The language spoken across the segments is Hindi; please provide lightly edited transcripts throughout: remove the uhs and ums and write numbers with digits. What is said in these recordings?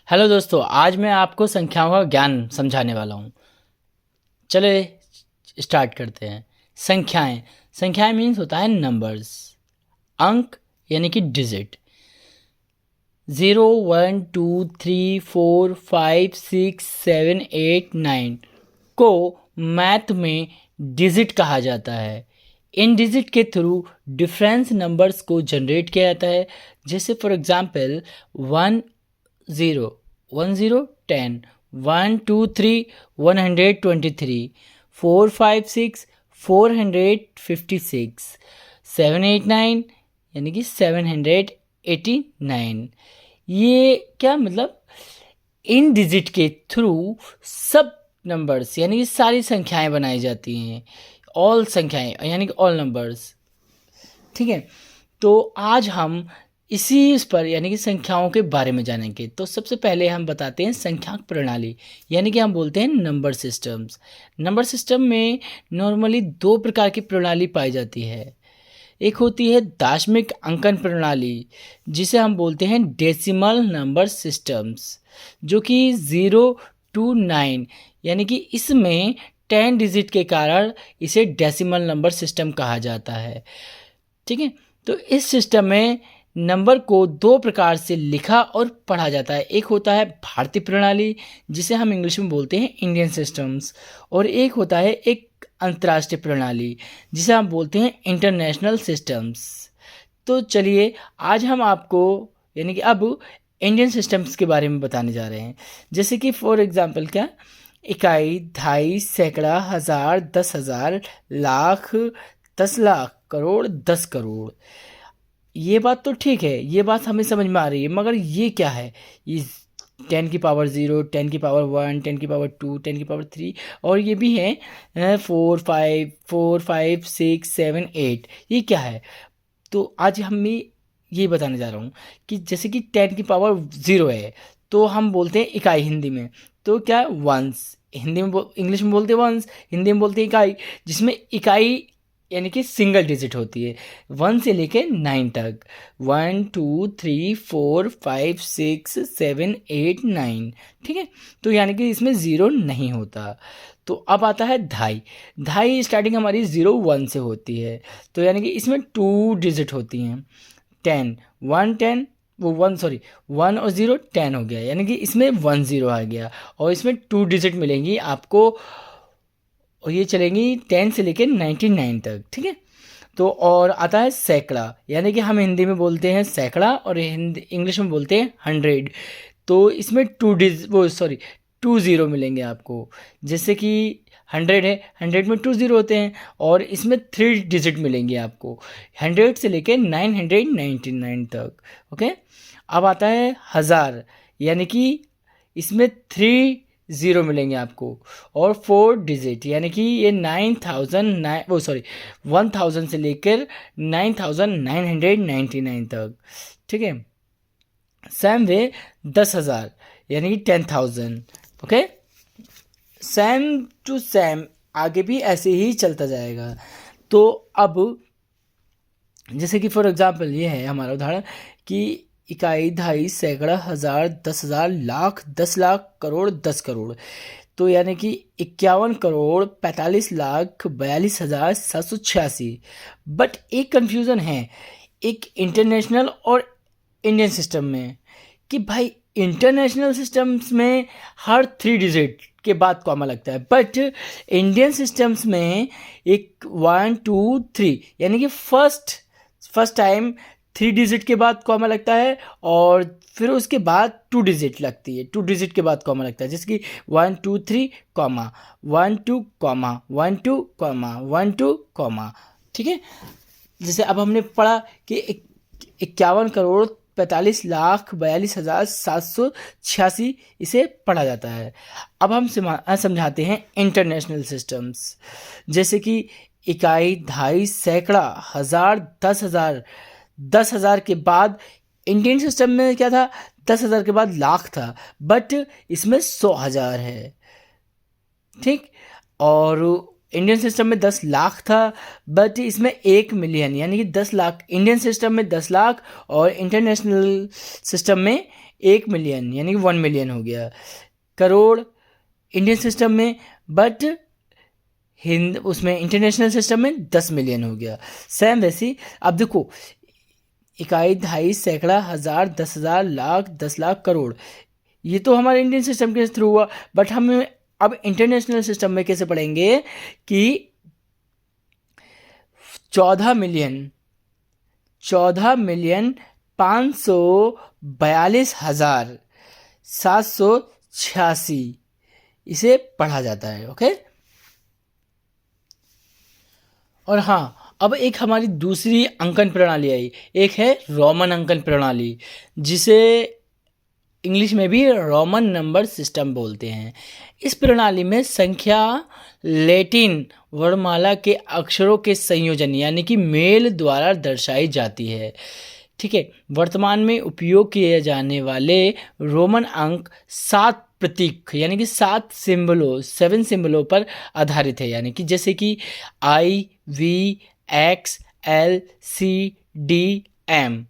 हेलो दोस्तों, आज मैं आपको संख्याओं का ज्ञान समझाने वाला हूँ। चले स्टार्ट करते हैं। संख्याएं संख्याएं मीन्स होता है नंबर्स, अंक यानी कि डिजिट। 0 1 2 3 4 5 6 7 8 9 को मैथ में डिजिट कहा जाता है। इन डिजिट के थ्रू डिफरेंस नंबर्स को जनरेट किया जाता है। जैसे फॉर एग्जांपल 10 10 1 2 3 123 4 5 6 456 7 8 9 यानी कि 789। ये क्या मतलब, इन डिजिट के थ्रू सब नंबर्स यानी कि सारी संख्याएं बनाई जाती हैं। ऑल संख्याएं यानी कि ऑल नंबर्स। ठीक है, तो आज हम इस पर यानी कि संख्याओं के बारे में जानेंगे। तो सबसे पहले हम बताते हैं संख्यांक प्रणाली, यानी कि हम बोलते हैं नंबर सिस्टम्स। नंबर सिस्टम में नॉर्मली दो प्रकार की प्रणाली पाई जाती है। एक होती है दाशमिक अंकन प्रणाली, जिसे हम बोलते हैं डेसिमल नंबर सिस्टम्स, जो कि 0 to 9 यानी कि इसमें 10 डिजिट के कारण इसे डेसिमल नंबर सिस्टम कहा जाता है। ठीक है, तो इस सिस्टम में नंबर को दो प्रकार से लिखा और पढ़ा जाता है। एक होता है भारतीय प्रणाली, जिसे हम इंग्लिश में बोलते हैं इंडियन सिस्टम्स, और एक होता है एक अंतर्राष्ट्रीय प्रणाली, जिसे हम बोलते हैं इंटरनेशनल सिस्टम्स। तो चलिए आज हम आपको यानी कि अब इंडियन सिस्टम्स के बारे में बताने जा रहे हैं। जैसे कि फॉर एग्जांपल क्या, इकाई, दहाई, सैकड़ा, हज़ार, 10,000, लाख, 10 लाख, करोड़, 10 करोड़। ये बात तो ठीक है, ये बात हमें समझ में आ रही है, मगर ये क्या है? ये 10 की पावर 0, 10 की पावर 1, 10 की पावर 2, 10 की पावर 3, और ये भी है 4 5 4 5 6 7 8। ये क्या है? तो आज हम ये बताने जा रहा हूँ कि जैसे कि 10 की पावर 0 है, तो हम बोलते हैं इकाई हिंदी में। तो क्या, वंस हिंदी में इंग्लिश में बोलते हैं वंस, हिंदी में बोलते हैं इकाई, जिसमें इकाई यानी कि सिंगल डिजिट होती है 1 से लेके 9 तक। 1 2 3 4 5 6 7 8 9। ठीक है, तो यानी कि इसमें ज़ीरो नहीं होता। तो अब आता है दहाई। दहाई स्टार्टिंग हमारी 0 1 से होती है, तो यानी कि इसमें 2 डिजिट होती हैं। 10 1 10, वो 1 सॉरी 1 और 0 10 हो गया, यानी कि इसमें 1 0 आ गया, और इसमें 2 डिजिट मिलेंगी आपको, और ये चलेंगी 10 से लेकर 99 तक। ठीक है, तो और आता है सैकड़ा, यानी कि हम हिंदी में बोलते हैं सैकड़ा और हिंदी इंग्लिश में बोलते हैं 100। तो इसमें 2 ज़ीरो मिलेंगे आपको। जैसे कि 100 है, 100 में 2 ज़ीरो होते हैं, और इसमें 3 डिजिट मिलेंगे आपको 100 से लेकर 999 तक। ओके, अब आता है हज़ार, यानी कि इसमें 3 ज़ीरो मिलेंगे आपको, और 4 डिजिट, यानी कि ये 1000 से लेकर 9999 तक। ठीक है, सेम वे 10,000 यानी कि 10,000। ओके, सेम टू सेम आगे भी ऐसे ही चलता जाएगा। तो अब जैसे कि फॉर एग्जांपल ये है हमारा उदाहरण कि इकाई, दहाई, सैकड़ा, हज़ार, 10,000, लाख, 10 लाख, करोड़, 10 करोड़। तो यानी कि 51 करोड़ 45 लाख 42,786। बट एक कन्फ्यूज़न है एक इंटरनेशनल और इंडियन सिस्टम में, कि भाई इंटरनेशनल सिस्टम्स में हर 3 डिजिट के बाद कॉमा लगता है, बट इंडियन सिस्टम्स में एक 1 2 3 यानी कि फर्स्ट टाइम 3 डिजिट के बाद कॉमा लगता है, और फिर उसके बाद 2 डिजिट लगती है, 2 डिजिट के बाद कॉमा लगता है। जैसे कि 1 2 3 कॉमा 1 2 कॉमा 1 2 कॉमा 1 2 कॉमा। ठीक है, जैसे अब हमने पढ़ा कि 51 करोड़ 45 लाख 42,786 इसे पढ़ा जाता है। अब हम समझाते हैं इंटरनेशनल सिस्टम्स, जैसे कि इकाई, दहाई, सैकड़ा, हज़ार, 10,000। 10,000 के बाद इंडियन सिस्टम में क्या था, 10,000 के बाद लाख था, बट इसमें 100,000 है। ठीक, और इंडियन सिस्टम में 10 लाख था, बट इसमें 1 मिलियन यानी कि 10 लाख। इंडियन सिस्टम में 10 लाख और इंटरनेशनल सिस्टम में 1 मिलियन यानी कि 1 मिलियन हो गया। करोड़ इंडियन सिस्टम में, बट उसमें इंटरनेशनल सिस्टम में 10 मिलियन हो गया। सेम वैसी अब देखो, इकाई, दहाई, सैकड़ा, हज़ार, 10,000, लाख, 10 लाख, करोड़, ये तो हमारे इंडियन सिस्टम के थ्रू हुआ। बट हम अब इंटरनेशनल सिस्टम में कैसे पढ़ेंगे कि 14,542,786 इसे पढ़ा जाता है। ओके। और हाँ, अब एक हमारी दूसरी अंकन प्रणाली आई, एक है रोमन अंकन प्रणाली, जिसे इंग्लिश में भी रोमन नंबर सिस्टम बोलते हैं। इस प्रणाली में संख्या लैटिन वर्णमाला के अक्षरों के संयोजन यानी कि मेल द्वारा दर्शाई जाती है। ठीक है। वर्तमान में उपयोग किए जाने वाले रोमन अंक 7 प्रतीक यानी कि 7 सिंबलों पर आधारित है, यानी कि जैसे कि IVXLCDM।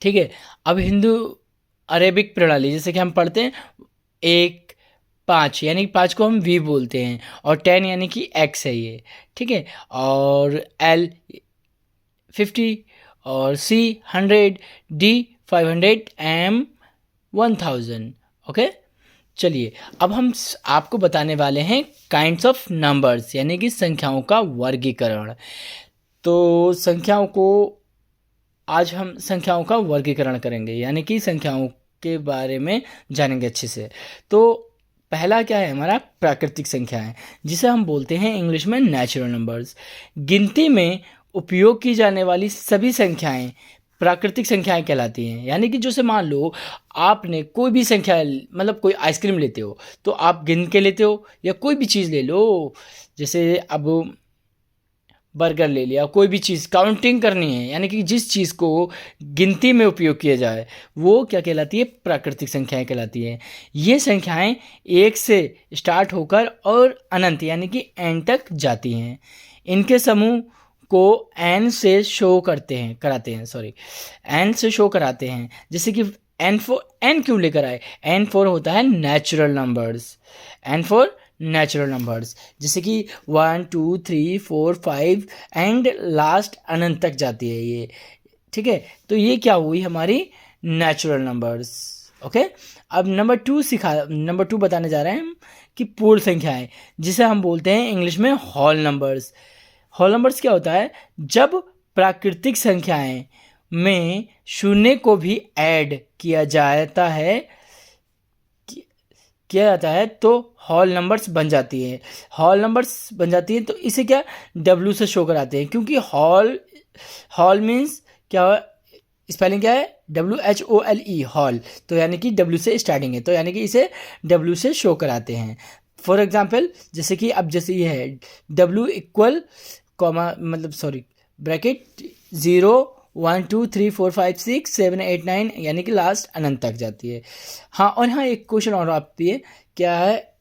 ठीक है। अब हिंदू अरेबिक प्रणाली जैसे कि हम पढ़ते हैं 1 5 यानी कि 5 को हम V बोलते हैं, और 10 यानी कि X है ये। ठीक है। और L 50 और C 100, D 500, M 1000। ओके। चलिए अब हम आपको बताने वाले हैं काइंड्स ऑफ नंबर्स यानी कि संख्याओं का वर्गीकरण। तो आज हम संख्याओं का वर्गीकरण करेंगे, यानी कि संख्याओं के बारे में जानेंगे अच्छे से। तो पहला क्या है हमारा, प्राकृतिक संख्याएं, जिसे हम बोलते हैं इंग्लिश में नेचुरल नंबर्स। गिनती में उपयोग की जाने वाली सभी संख्याएं प्राकृतिक संख्याएं कहलाती हैं। यानी कि जैसे मान लो आपने कोई भी संख्या, मतलब कोई आइसक्रीम लेते हो तो आप गिन के लेते हो, या कोई भी चीज़ ले लो, जैसे अब बर्गर ले लिया, कोई भी चीज़ काउंटिंग करनी है, यानी कि जिस चीज़ को गिनती में उपयोग किया जाए वो क्या कहलाती है, प्राकृतिक संख्याएं कहलाती हैं। ये संख्याएं 1 से स्टार्ट होकर और अनंत यानी कि एन तक जाती हैं। इनके समूह को एन से शो कराते हैं। जैसे कि एन क्यों लेकर आए, एन फॉर होता है नेचुरल नंबर्स, जैसे कि 1 2 3 4 5 एंड लास्ट अनंत तक जाती है ये। ठीक है। तो ये क्या हुई हमारी नेचुरल नंबर्स। ओके। अब नंबर 2 बताने जा रहे हैं हम कि पूर्ण संख्याएं, जिसे हम बोलते हैं इंग्लिश में होल नंबर्स। होल नंबर्स क्या होता है, जब प्राकृतिक संख्याएं में शून्य को भी ऐड किया जाता है तो होल नंबर्स बन जाती है। तो इसे क्या W से शो कराते हैं, क्योंकि होल मीन्स क्या, स्पेलिंग क्या है, WHOLE, हॉल, तो यानी कि W से स्टार्टिंग है, तो यानी कि इसे W से शो कराते हैं। फॉर एग्जाम्पल जैसे कि अब जैसे ये है W इक्वल ब्रैकेट 0 1 2 3 4 5 6 7 8 9 यानी कि लास्ट अनंत तक जाती है। हाँ, और यहाँ एक क्वेश्चन और आती है, क्या है,